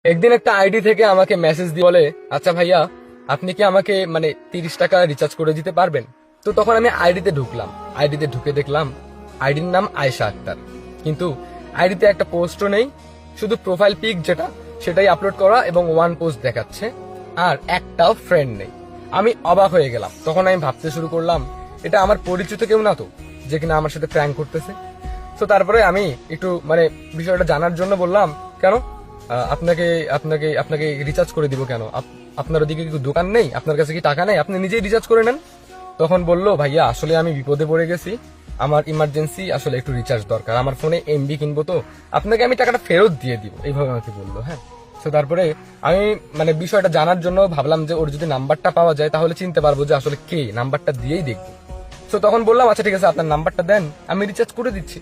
একদিন একটা আইডি থেকে আমাকে মেসেজ দিয়ে বলে, আচ্ছা ভাইয়া আপনি কি আমাকে 30 টাকা রিচার্জ করে দিতে পারবেন? তো তখন আমি আইডিতে ঢুকলাম। আইডিতে ঢুকে দেখলাম আইডির নাম আয়েশা আক্তার, কিন্তু আইডিতে একটা পোস্টও নেই, শুধু প্রোফাইল পিক যেটা সেটাই আপলোড করা এবং ওয়ান পোস্ট দেখাচ্ছে, আর একটাও ফ্রেন্ড নেই। আমি অবাক হয়ে গেলাম। তখন আমি ভাবতে শুরু করলাম, এটা আমার পরিচিত কেউ না তো, যে কিনা আমার সাথে প্র্যাঙ্ক করতেছে। তো তারপরে আমি একটু বিষয়টা জানার জন্য বললাম, কেন আপনাকে আপনাকে আপনাকে রিচার্জ করে দিব কেন? আপনার ওদিকে কি দোকান নেই? আপনার কাছে কি টাকা নেই? আপনি নিজেই রিচার্জ করে নেন। তখন বলল, ভাইয়া আসলে আমি বিপদে পড়ে গেছি, আমার ইমার্জেন্সি আসলে একটু রিচার্জ দরকার, আমার ফোনে এমবি কিনবো, তো আপনাকে আমি টাকাটা ফেরত দিয়ে দিব, এইভাবে আমাকে বললো। হ্যাঁ, তো তারপরে আমি বিষয়টা জানার জন্য ভাবলাম যে ওর যদি নাম্বারটা পাওয়া যায় তাহলে চিনতে পারবো যে আসলে কে, নাম্বারটা দিয়েই দেখবো। তো তখন বললাম, আচ্ছা ঠিক আছে, আপনার নাম্বারটা দেন, আমি রিচার্জ করে দিচ্ছি।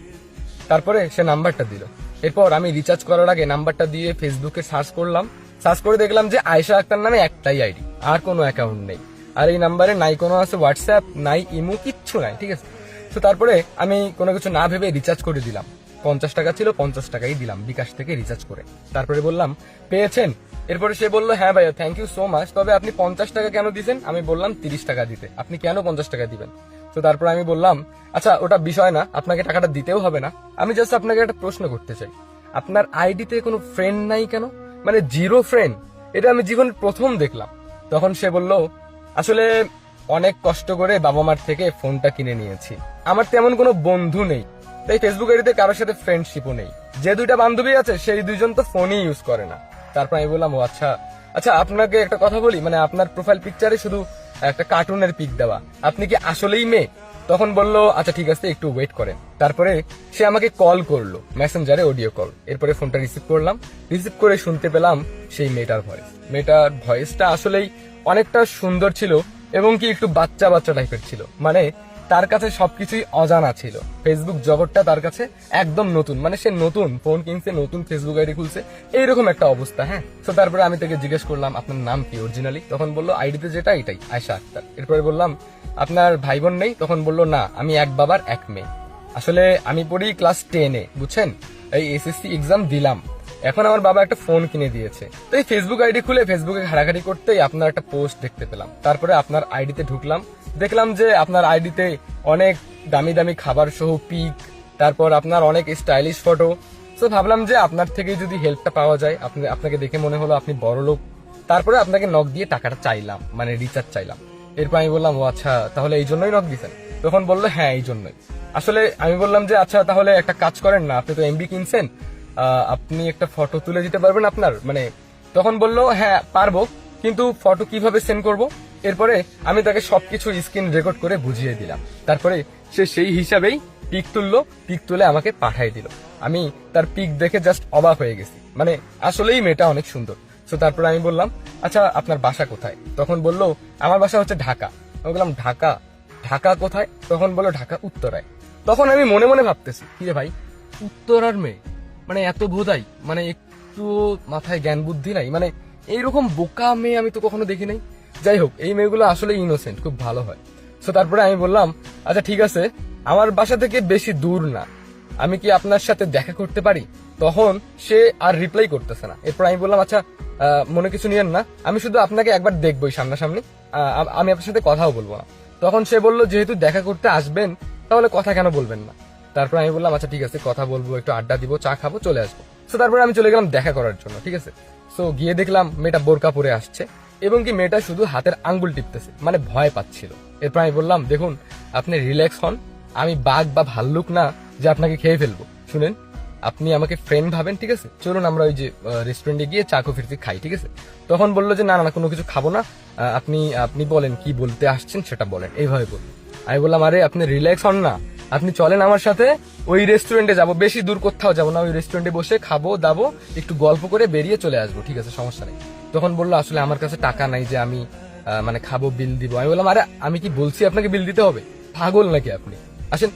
তারপরে সে নাম্বারটা দিল। এরপর আমি রিচার্জ করার আগে নাম্বারটা দিয়ে ফেসবুকে সার্চ করলাম। সার্চ করে দেখলাম যে আয়েশা আক্তার নামে একটাই আইডি, আর কোনো অ্যাকাউন্ট নেই। আর এই নাম্বারে নাই কোনো আছে হোয়াটসঅ্যাপ, নাই ইমো, কিচ্ছু নাই। ঠিক আছে, তো তারপরে আমি কোনো কিছু না ভেবে রিচার্জ করে দিলাম। 50 টাকা ছিল, 50 টাকাই দিলাম বিকাশ থেকে রিচার্জ করে। তারপরে বললাম, পেয়েছেন? এরপরে সে বললো, হ্যাঁ ভাইয়া থ্যাংক ইউ সো মাচ, তবে আপনি 50 টাকা কেন দিচ্ছেন? আমি বললাম 30 টাকা দিতে, আপনি কেন 50 টাকা দিবেন? তো তারপর আমি বললাম, আচ্ছা ওটা বিষয় না, আপনাকে টাকাটা দিতেও হবে না, আমি জাস্ট আপনাকে একটা প্রশ্ন করতে চাই, আপনার আইডিতে কোনো ফ্রেন্ড নাই কেন? জিরো ফ্রেন্ড, এটা আমি জীবনে প্রথম দেখলাম। তখন সে বলল, আসলে অনেক কষ্ট করে বাবা মার থেকে ফোনটা কিনে নিয়েছি, আমার তেমন কোনো বন্ধু নেই, তাই ফেসবুক আইডিতে কারোর সাথে ফ্রেন্ডশিপও নেই, যে দুইটা বান্ধবী আছে সেই দুইজন তো ফোনই ইউজ করে না। তারপর আমি বললাম, ও আচ্ছা আচ্ছা, আপনাকে একটা কথা বলি, আপনার প্রোফাইল পিকচারে শুধু একটা কার্টুনের পিক দেওয়া, আপনি কি আসলেই মেয়ে? তখন বললো, আচ্ছা ঠিক আছে, একটু ওয়েট করেন। তারপরে সে আমাকে কল করলো মেসেঞ্জারে, অডিও কল। এরপরে ফোনটা রিসিভ করলাম। রিসিভ করে শুনতে পেলাম সেই মেয়েটার ভয়েস। মেয়েটার ভয়েসটা আসলেই অনেকটা সুন্দর ছিল এবং কি একটু বাচ্চা বাচ্চা টাইপের ছিল। তার কাছে সবকিছুই অজানা ছিল, ফেসবুক জগৎটা তার কাছে একদম নতুন, সে নতুন ফোন কিনছে, নতুন ফেসবুক আইডি খুলছে, এইরকম একটা অবস্থা। হ্যাঁ, তো তারপরে আমি তাকে জিজ্ঞেস করলাম, আপনার নাম কি অরিজিনালি? তখন বললো, আইডিতে যেটা এটাই, আয়েশা আক্তার। এরপরে বললাম, আপনার ভাই বোন নেই? তখন বললো, না, আমি এক বাবার এক মেয়ে। আসলে আমি পড়ি ক্লাস 10-এ, বুঝছেন, এই এসএসসি এক্সাম দিলাম, এখন আমার বাবা একটা ফোন কিনে দিয়েছে। তো এই ফেসবুক আইডি খুলে ফেসবুকে ঘাটাঘাটি করতেই আপনার একটা পোস্ট দেখতে পেলাম। তারপরে আপনার আইডিতে ঢুকলাম, দেখলাম যে আপনার আইডিতে অনেক দামি দামি খাবার সহ পিক, তারপর আপনার অনেক স্টাইলিশ ফটো। তো ভাবলাম যে আপনার থেকে যদি হেল্পটা পাওয়া যায়, আপনাকে দেখে মনে হলো আপনি বড় লোক। তারপরে আপনাকে নক দিয়ে টাকাটা চাইলাম, রিচার্জ চাইলাম। এরপর আমি বললাম, ও আচ্ছা, তাহলে এই জন্যই নক দিয়েছেন? তখন বললো, হ্যাঁ এই জন্যই। আসলে আমি বললাম যে, আচ্ছা তাহলে একটা কাজ করেন না, আপনি তো এমবি কিনছেন, আপনি একটা ফটো তুলে দিতে পারবেন আপনার? তখন বললো, হ্যাঁ পারবো, কিন্তু ফটো কিভাবে সেন্ড করব? এরপরে আমি তাকে সবকিছু স্ক্রিন রেকর্ড করে বুঝিয়ে দিলাম। তারপরে সে সেই হিসাবেই পিক তুললো, পিক তুলে আমাকে পাঠিয়ে দিল। আমি তার পিক দেখে জাস্ট অবাক হয়ে গেছি, আসলেই মেয়েটা অনেক সুন্দর। তো তারপরে আমি বললাম, আচ্ছা আপনার বাসা কোথায়? তখন বললো, আমার বাসা হচ্ছে ঢাকা। আমি বললাম, ঢাকা? ঢাকা কোথায়? তখন বললো, ঢাকা উত্তরায়। তখন আমি মনে মনে ভাবতেছি, কি রে ভাই, উত্তরার মেয়ে, এত ভোদাই, একটু মাথায় জ্ঞান বুদ্ধি নাই, এইরকম বোকা মেয়ে আমি তো কখনো দেখি নাই। যাই হোক, এই মেয়েগুলো আসলে ইনোসেন্ট, খুব ভালো হয়। তো তারপরে আমি বললাম, আচ্ছা ঠিক আছে, আমার বাসা থেকে বেশি দূর না, আমি কি আপনার সাথে দেখা করতে পারি? তখন সে আর রিপ্লাই করতেছে না। এরপর আমি বললাম, আচ্ছা মনে কিছু নিয়েন না, আমি শুধু আপনাকে একবার দেখবোই সামনাসামনি, আমি আপনার সাথে কথাও বলবো না। তখন সে বললো, যেহেতু দেখা করতে আসবেন তাহলে কথা কেন বলবেন না? তারপর আমি বললাম, আচ্ছা ঠিক আছে, কথা বলবো, একটু আড্ডা দিব, চা খাবো, চলে আসবো। তো তারপরে আমি চলে গেলাম দেখা করার জন্য। ঠিক আছে, তো গিয়ে দেখলাম মেয়েটা বোরকা পরে আসছে এবং কি মেয়েটা শুধু হাতের আঙ্গুল টিপতেছে, ভয় পাচ্ছিল। এরপর আমি বললাম, দেখুন আপনি রিল্যাক্স হন, আমি বাঘ বা ভাল্লুক না যে আপনাকে খেয়ে ফেলবো। শুনেন, আপনি আমাকে ফ্রেন্ড ভাবেন, ঠিক আছে, চলুন আমরা ওই যে রেস্টুরেন্টে গিয়ে চা কফি খাই, ঠিক আছে? তখন বললো যে, না না, কোনো কিছু খাবো না, আপনি আপনি বলেন কি বলতে আসছেন সেটা বলেন, এইভাবে বলুন। আমি বললাম, আরে আপনি রিল্যাক্স হন না, আপনি চলেন আমার সাথে, ওই রেস্টুরেন্টে যাবো, বেশি দূর কোথাও যাবো না, ওই রেস্টুরেন্টে বসে খাবো দাবো, একটু গল্প করে বেরিয়ে চলে আসবো, ঠিক আছে, সমস্যা নেই। তখন বললো, আসলে আমার কাছে টাকা নাই যে আমি খাবো, বিল দিব। আমি বললাম, আরে আমি কি বলছি আপনাকে বিল দিতে হবে? পাগল নাকি আপনি? আসেন।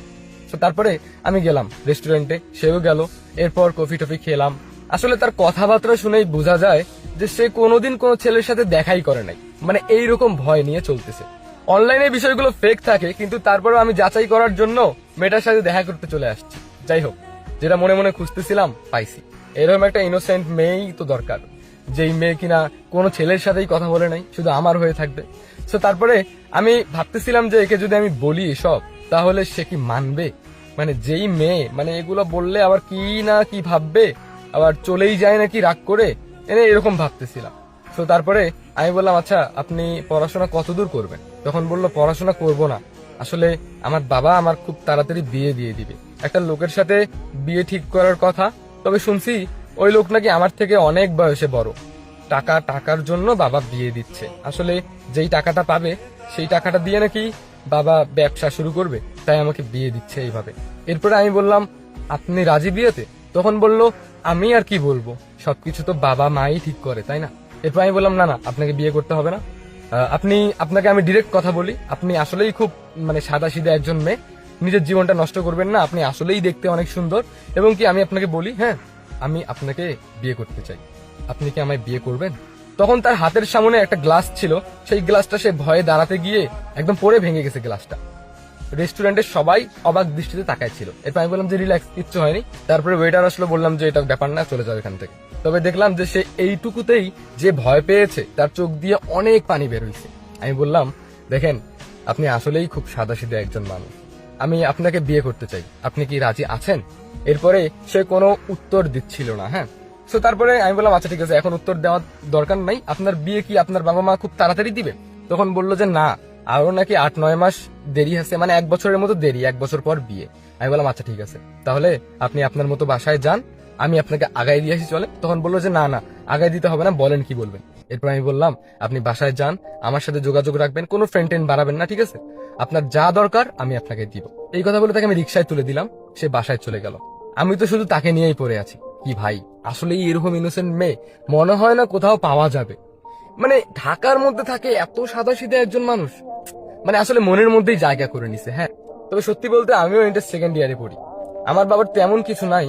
তো তারপরে আমি গেলাম রেস্টুরেন্টে, সেও গেল। এরপর কফি টফি খেলাম। আসলে তার কথাবার্তা শুনেই বোঝা যায় যে সে কোনোদিন কোনো ছেলের সাথে দেখাই করে নাই, এইরকম ভয় নিয়ে চলতেছে। অনলাইনে বিষয়গুলো ফেক থাকে, কিন্তু তারপরেও আমি যাচাই করার জন্য মেয়েটার সাথে দেখা করতে চলে আসছি। যাই হোক, যেটা মনে মনে খুঁজতেছিলাম পাইছি। এরকম একটা ইনোসেন্ট মেয়েই তো দরকার, যেই মেয়ে কিনা কোনো ছেলের সাথেই কথা বলে নাই, শুধু আমার হয়ে থাকবে। তো তারপরে আমি ভাবতেছিলাম যে একে যদি আমি বলি এসব, তাহলে সে কি মানবে? মানে যেই মেয়ে মানে এগুলো বললে আবার কি না কি ভাববে, আবার চলেই যায় নাকি রাগ করে, এরকম ভাবতেছিলাম। তো তারপরে আমি বললাম, আচ্ছা আপনি পড়াশোনা কতদূর করবেন? তখন বলল, পড়াশোনা করব না, আসলে আমার বাবা আমার খুব তাড়াতাড়ি বিয়ে দিয়ে দিবে। একটা লোকের সাথে বিয়ে ঠিক করার কথা, তবে শুনছি ওই লোক নাকি আমার থেকে অনেক বয়সে বড়। টাকার জন্য বাবা বিয়ে দিচ্ছে। আসলে যেই টাকাটা পাবে সেই টাকাটা দিয়ে নাকি বাবা ব্যবসা শুরু করবে, তাই আমাকে বিয়ে দিচ্ছে এইভাবে। এরপরে আমি বললাম, আপনি রাজি বিয়েতে? তখন বলল, আমি আর কি বলবো, সবকিছু তো বাবা মাই ঠিক করে, তাই না? এরপর আমি বললাম, না না, আপনাকে বিয়ে করতে হবে না। আপনাকে আমি ডিরেক্ট কথা বলি, আপনি আসলেই খুব মানে সাদাসিধা একজন মেয়ে, নিজের জীবনটা নষ্ট করবেন না, আপনি আসলেই দেখতে অনেক সুন্দর। এবং কি আমি আপনাকে বলি, হ্যাঁ আমি আপনাকে বিয়ে করতে চাই, আপনি কি আমায় বিয়ে করবেন? তখন তার হাতের সামনে একটা গ্লাস ছিল, সেই গ্লাসটা সে ভয়ে দাঁড়াতে গিয়ে একদম পড়ে ভেঙে গেছে গ্লাসটা। রেস্টুরেন্টের সবাই অবাক দৃষ্টিতে তাকায় ছিল। এরপর আমি বললাম যে রিল্যাক্স, কিচ্ছু হয়নি। তারপরে ওয়েটার আসলো, বললাম যে এটা ব্যাপার না, চলে যাও এখান থেকে। তবে দেখলাম যে সে এইটুকুতেই যে ভয় পেয়েছে, তার চোখ দিয়ে অনেক পানি বের হয়েছে। আমি বললাম, দেখেন আপনি আসলেই খুব সাদাসিধা একজন মানুষ, আমি আপনাকে বিয়ে করতে চাই, আপনি কি রাজি আছেন? এরপরে সে কোনো উত্তর দিচ্ছিল না। হ্যাঁ, তো তারপরে আমি বললাম, আচ্ছা ঠিক আছে, এখন উত্তর দেওয়ার দরকার নাই, আপনার বিয়ে কি আপনার বাবা মা খুব তাড়াতাড়ি দিবে? তখন বললো যে না, আরো নাকি 8-9 মাস দেরি আছে, মানে 1 বছরের মতো দেরি, 1 বছর পর বিয়ে। আমি বললাম, আচ্ছা ঠিক আছে, তাহলে আপনি আপনার মতো বাসায় যান, আমি আপনাকে আগায় দিয়ে আসি, চলে? তখন বললো যে না না, আগায় দিতে হবে না, বলেন কি বলবেন। এরপর আমি বললাম, আপনি বাসায় যান, আমার সাথে যোগাযোগ রাখবেন, কোনো ফ্রেন্ড টেন্ড বাড়াবেন না, ঠিক আছে? আপনার যা দরকার আমি আপনাকে দিব। এই কথা বলে তাকে আমি রিক্সায় তুলে দিলাম, সে বাসায় চলে গেল। আমি তো শুধু তাকে নিয়েই পড়ে আছি। কি ভাই, আসলে এরকম ইনোসেন্ট মেয়ে মনে হয় না কোথাও পাওয়া যাবে। মানে ঢাকার মধ্যে থাকে এত সাদাসিধা একজন মানুষ, মানে আসলে মনের মধ্যেই জায়গা করে নিছে। হ্যাঁ, তবে সত্যি বলতে আমিও ইন্টার সেকেন্ড ইয়ারে পড়ি, আমার বাবার তেমন কিছু নাই,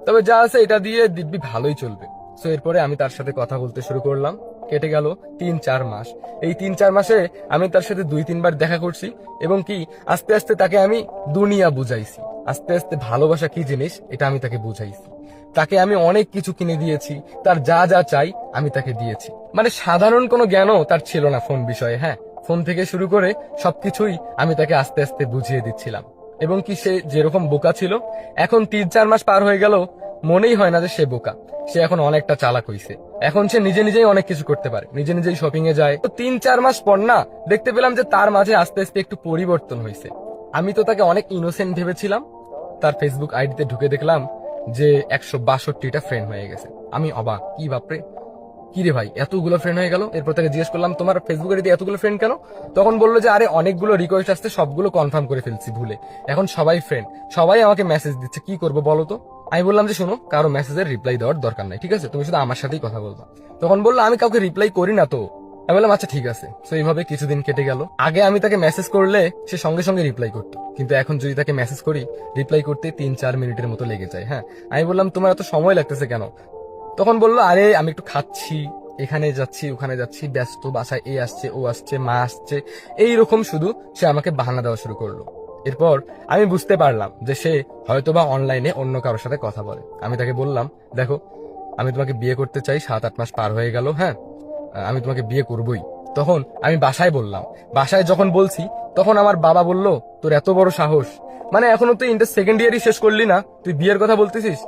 তবে যা আছে এটা দিয়ে দিব্যি ভালোই চলবে। তো এরপরে আমি তার সাথে কথা বলতে শুরু করলাম। কেটে গেল 3-4 মাস। এই 3-4 মাসে আমি তার সাথে 2-3 বার দেখা করছি, এবং কি আস্তে আস্তে তাকে আমি দুনিয়া বুঝাইছি। আস্তে আস্তে ভালোবাসা কি জিনিস এটা আমি তাকে বুঝাইছি। তাকে আমি অনেক কিছু কিনে দিয়েছি, তার যা যা চাই আমি তাকে দিয়েছি। মানে সাধারণ কোনো জ্ঞানও তার ছিল না ফোন বিষয়ে। হ্যাঁ, ফোন থেকে শুরু করে সবকিছুই আমি তাকে আস্তে আস্তে বুঝিয়ে দিচ্ছিলাম। এবং কি সে যেরকম বোকা ছিল, এখন 3-4 মাস পার হয়ে গেল, মনেই হয় না যে সে বোকা। সে এখন অনেকটা চালাক হইছে, এখন সে নিজে নিজেই অনেক কিছু করতে পারে, নিজে নিজেই শপিং এ যায়। তো 3-4 মাস পর না দেখতে পেলাম যে তার মাঝে আস্তে আস্তে একটু পরিবর্তন হয়েছে। আমি তো তাকে অনেক ইনোসেন্ট ভেবেছিলাম, তার ফেসবুক আইডিতে ঢুকে দেখলাম যে 162টা ফ্রেন্ড হয়ে গেছে। আমি অবাক, কি বাপরে, কি রে ভাই এতগুলো ফ্রেন্ড হয়ে গেল? এরপর তাকে জিজ্ঞেস করলাম, তোমার ফেসবুকের এতগুলো ফ্রেন্ড কেন? তখন বললো যে আরে অনেকগুলো রিকোয়েস্ট আসছে, সবগুলো কনফার্ম করে ফেলছি ভুলে, এখন সবাই ফ্রেন্ড, সবাই আমাকে মেসেজ দিচ্ছে, কি করবো বলো তো? আমি বললাম যে শোনো, কারো মেসেজের রিপ্লাই দেওয়ার দরকার নাই, ঠিক আছে, তুমি শুধু আমার সাথেই কথা বলবা। তখন বললো, আমি কাউকে রিপ্লাই করি না তো। আমি বললাম, আচ্ছা ঠিক আছে। তো এইভাবে কিছুদিন কেটে গেল। আগে আমি তাকে মেসেজ করলে সে সঙ্গে সঙ্গে রিপ্লাই করতো, কিন্তু এখন যদি তাকে মেসেজ করি, রিপ্লাই করতে 3-4 মিনিটের মতো লেগে যায়। হ্যাঁ, আমি বললাম, তোমার এত সময় লাগতেছে কেন? তখন বললো, আরে আমি একটু খাচ্ছি, এখানে যাচ্ছি ওখানে যাচ্ছি, ব্যস্ত, বাসায় এ আসছে ও আসছে মা আসছে, এইরকম শুধু সে আমাকে বাহানা দেওয়া শুরু করলো। এরপর আমি বুঝতে পারলাম যে সে হয়তোবা অনলাইনে অন্য কারোর সাথে কথা বলে। আমি তাকে বললাম, দেখো আমি তোমাকে বিয়ে করতে চাই, 7-8 মাস পার হয়ে গেল, হ্যাঁ আমি তোমাকে বিয়ে করবই। তখন আমি বাসায় বললাম, বাসায় যখন বলছি তখন আমার বাবা বলল, তোর এত বড় সাহস, মানে এখনো তুই ইন্টার সেকেন্ড ইয়ারই শেষ করলি না, তুই বিয়ের কথা বলতেছিস?